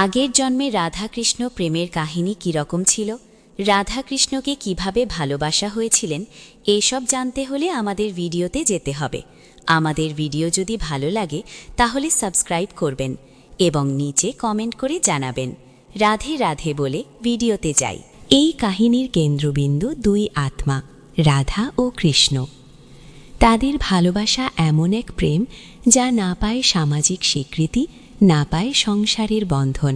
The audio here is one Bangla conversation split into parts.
আগের জন্মে রাধাকৃষ্ণ প্রেমের কাহিনী কীরকম ছিল, রাধাকৃষ্ণকে কিভাবে ভালোবাসা হয়েছিলেন, এসব জানতে হলে আমাদের ভিডিওতে যেতে হবে। আমাদের ভিডিও যদি ভালো লাগে তাহলে সাবস্ক্রাইব করবেন এবং নিচে কমেন্ট করে জানাবেন। রাধে রাধে বলে ভিডিওতে যাই। এই কাহিনীর কেন্দ্রবিন্দু দুই আত্মা, রাধা ও কৃষ্ণ। তাদের ভালোবাসা এমন এক প্রেম যা না পায় সামাজিক স্বীকৃতি, না পায় সংসারের বন্ধন,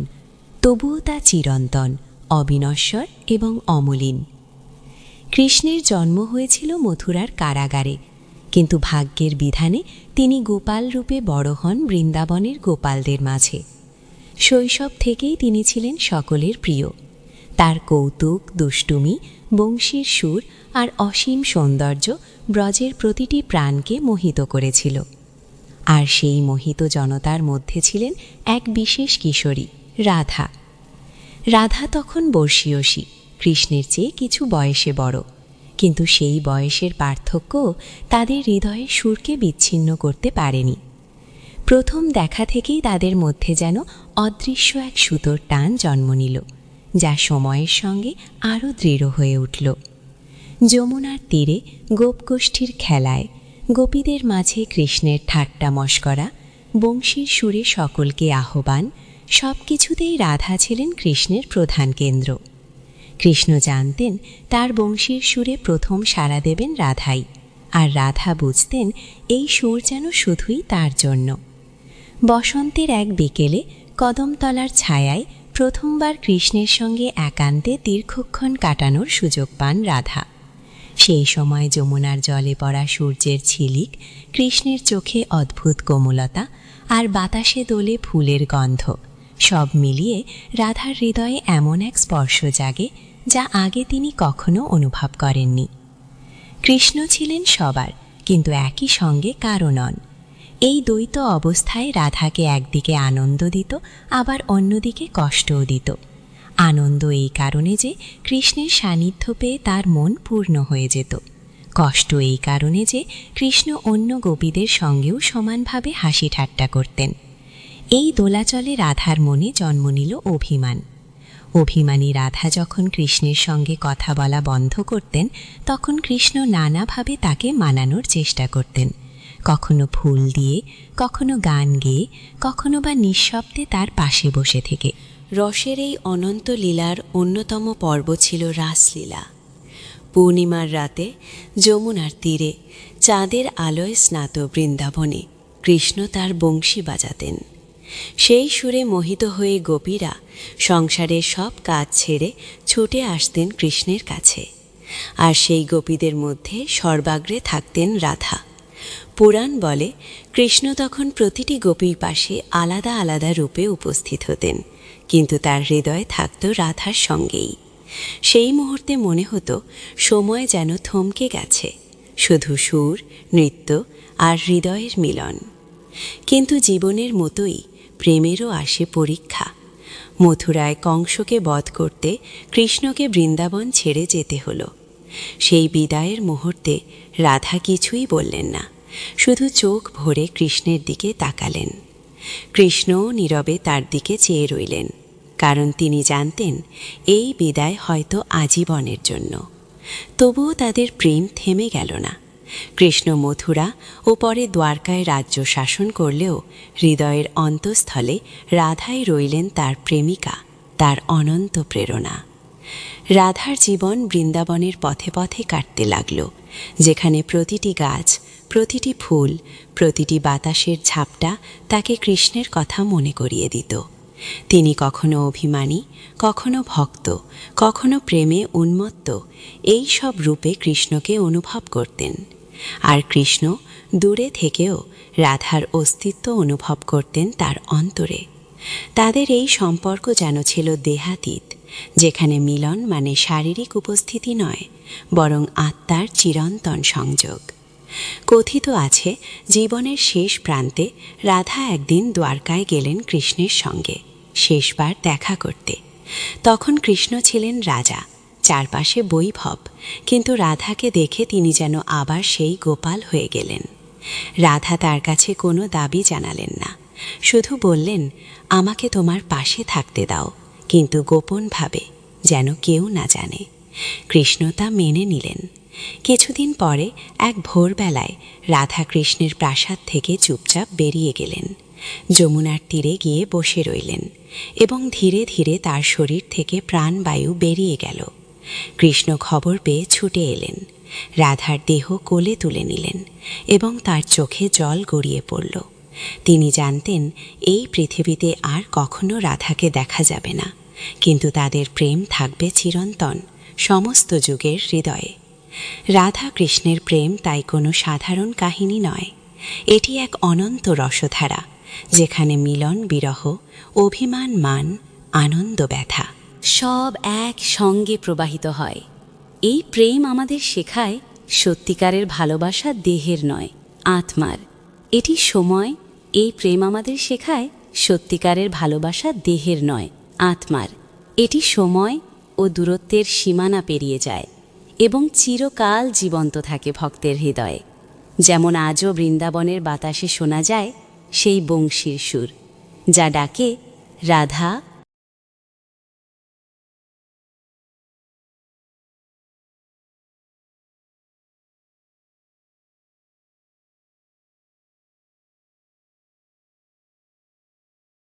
তবুও তা চিরন্তন, অবিনশ্বর এবং অমলিন। কৃষ্ণের জন্ম হয়েছিল মথুরার কারাগারে, কিন্তু ভাগ্যের বিধানে তিনি গোপাল রূপে বড় হন বৃন্দাবনের গোপালদের মাঝে। শৈশব থেকেই তিনি ছিলেন সকলের প্রিয়। তার কৌতুক, দুষ্টুমি, বংশীর সুর আর অসীম সৌন্দর্য ব্রজের প্রতিটি প্রাণকে মোহিত করেছিল। আর সেই মোহিত জনতার মধ্যে ছিলেন এক বিশেষ কিশোরী, রাধা। রাধা তখন বর্ষীয়সী, কৃষ্ণের চেয়ে কিছু বয়সে বড়, কিন্তু সেই বয়সের পার্থক্য তাদের হৃদয়ের সুরকে বিচ্ছিন্ন করতে পারেনি। প্রথম দেখা থেকেই তাদের মধ্যে যেন অদৃশ্য এক সুতোর টান জন্ম নিল, যা সময়ের সঙ্গে আরও দৃঢ় হয়ে উঠল। যমুনার তীরে গোপগোষ্ঠীর খেলায়, গোপীদের মাঝে কৃষ্ণের ঠাট্টা মশকরা, বংশীর সুরে সকলকে আহ্বান, সব কিছুতেই রাধা ছিলেন কৃষ্ণের প্রধান কেন্দ্র। কৃষ্ণ জানতেন তার বংশীর সুরে প্রথম সাড়া দেবেন রাধাই, আর রাধা বুঝতেন এই সুর যেন শুধুই তার জন্য। বসন্তের এক বিকেলে কদমতলার ছায়ায় প্রথমবার কৃষ্ণের সঙ্গে একান্তে দীর্ঘক্ষণ কাটানোর সুযোগ পান রাধা। সেই সময় যমুনার জলে পড়া সূর্যের ঝিলিক, কৃষ্ণের চোখে অদ্ভুত কোমলতা আর বাতাসে দোলে ফুলের গন্ধ, সব মিলিয়ে রাধার হৃদয়ে এমন এক স্পর্শ জাগে যা আগে তিনি কখনো অনুভব করেননি। কৃষ্ণ ছিলেন সবার, কিন্তু একই সঙ্গে কারও নন। এই দ্বৈত অবস্থায় রাধাকে একদিকে আনন্দ দিত, আবার অন্যদিকে কষ্টও দিত। আনন্দ এই কারণে যে কৃষ্ণের সান্নিধ্য পেয়ে তার মন পূর্ণ হয়ে যেত, কষ্ট এই কারণে যে কৃষ্ণ অন্য গোপীদের সঙ্গেও সমানভাবে হাসি ঠাট্টা করতেন। এই দোলাচলে রাধার মনে জন্ম নিল অভিমান। অভিমানী রাধা যখন কৃষ্ণের সঙ্গে কথা বলা বন্ধ করতেন, তখন কৃষ্ণ নানাভাবে তাকে মানানোর চেষ্টা করতেন, কখনো ফুল দিয়ে, কখনো গান গেয়ে, কখনো বা নিঃশব্দে তার পাশে বসে থেকে। রসের এই অনন্ত লীলার অন্যতম পর্ব ছিল রাসলীলা। পূর্ণিমার রাতে যমুনার তীরে চাঁদের আলোয় স্নাত বৃন্দাবনে কৃষ্ণ তার বংশী বাজাতেন। সেই সুরে মোহিত হয়ে গোপীরা সংসারের সব কাজ ছেড়ে ছুটে আসতেন কৃষ্ণের কাছে, আর সেই গোপীদের মধ্যে সর্বাগ্রে থাকতেন রাধা। পুরাণ বলে কৃষ্ণ তখন প্রতিটি গোপীর পাশে আলাদা আলাদা রূপে উপস্থিত হতেন, কিন্তু তার হৃদয় থাকত রাধার সঙ্গেই। সেই মুহূর্তে মনে হতো সময় যেন থমকে গেছে, শুধু সুর, নৃত্য আর হৃদয়ের মিলন। কিন্তু জীবনের মতোই প্রেমেরও আসে পরীক্ষা। মথুরায় কংসকে বধ করতে কৃষ্ণকে বৃন্দাবন ছেড়ে যেতে হলো। সেই বিদায়ের মুহূর্তে রাধা কিছুই বললেন না, শুধু চোখ ভরে কৃষ্ণের দিকে তাকালেন। কৃষ্ণও নীরবে তার দিকে চেয়ে রইলেন, কারণ তিনি জানতেন এই বিদায় হয়তো আজীবনের জন্য। তবুও তাদের প্রেম থেমে গেল না। কৃষ্ণ মথুরা ও পরে দ্বারকায় রাজ্য শাসন করলেও হৃদয়ের অন্তঃস্থলে রাধাই রইলেন তার প্রেমিকা, তার অনন্ত প্রেরণা। রাধার জীবন বৃন্দাবনের পথে পথে কাটতে লাগল, যেখানে প্রতিটি গাছ, প্রতিটি ফুল, প্রতিটি বাতাসের ঝাপটা তাকে কৃষ্ণের কথা মনে করিয়ে দিত। তিনি কখনো অভিমানী, কখনো ভক্ত, কখনো প্রেমে উন্মত্ত, এই সব রূপে কৃষ্ণকে অনুভব করতেন। আর কৃষ্ণ দূরে থেকেও রাধার অস্তিত্ব অনুভব করতেন তার অন্তরে। তাদের এই সম্পর্ক যেন ছিল দেহাতীত, যেখানে মিলন মানে শারীরিক উপস্থিতি নয়, বরং আত্মার চিরন্তন সংযোগ। কথিত আছে জীবনের শেষ প্রান্তে রাধা একদিন দ্বারকায় গেলেন কৃষ্ণের সঙ্গে শেষবার দেখা করতে। তখন কৃষ্ণ ছিলেন রাজা, চারপাশে বৈভব, কিন্তু রাধাকে দেখে তিনি যেন আবার সেই গোপাল হয়ে গেলেন। রাধা তার কাছে কোনো দাবি জানালেন না, শুধু বললেন, আমাকে তোমার পাশে থাকতে দাও, কিন্তু গোপনভাবে, যেন কেউ না জানে। কৃষ্ণ তা মেনে নিলেন। কিছুদিন পরে এক ভোরবেলায় রাধা কৃষ্ণের প্রাসাদ থেকে চুপচাপ বেরিয়ে গেলেন। যমুনার তীরে গিয়ে বসে রইলেন এবং ধীরে ধীরে তার শরীর থেকে প্রাণবায়ু বেরিয়ে গেল। কৃষ্ণ খবর পেয়ে ছুটে এলেন, রাধার দেহ কোলে তুলে নিলেন এবং তার চোখে জল গড়িয়ে পড়ল। তিনি জানতেন এই পৃথিবীতে আর কখনো রাধাকে দেখা যাবে না, কিন্তু তাদের প্রেম থাকবে চিরন্তন, সমস্ত যুগের হৃদয়ে। রাধা কৃষ্ণের প্রেম তাই কোনো সাধারণ কাহিনী নয়, এটি এক অনন্ত রসধারা, যেখানে মিলন বিরহ, অভিমান মান, আনন্দ ব্যথা সব এক সঙ্গে প্রবাহিত হয়। এই প্রেম আমাদের শেখায় সত্যিকারের ভালোবাসা দেহের নয়, আত্মার। এটি সময়। এই প্রেম আমাদের শেখায় সত্যিকারের ভালোবাসা দেহের নয়, আত্মার। এটি সময় ও দূরত্বের সীমানা পেরিয়ে যায় এবং চিরকাল জীবন্ত থাকে ভক্তের হৃদয়ে। যেমন আজও বৃন্দাবনের বাতাসে শোনা যায় সেই বংশীর সুর, যা ডাকে রাধা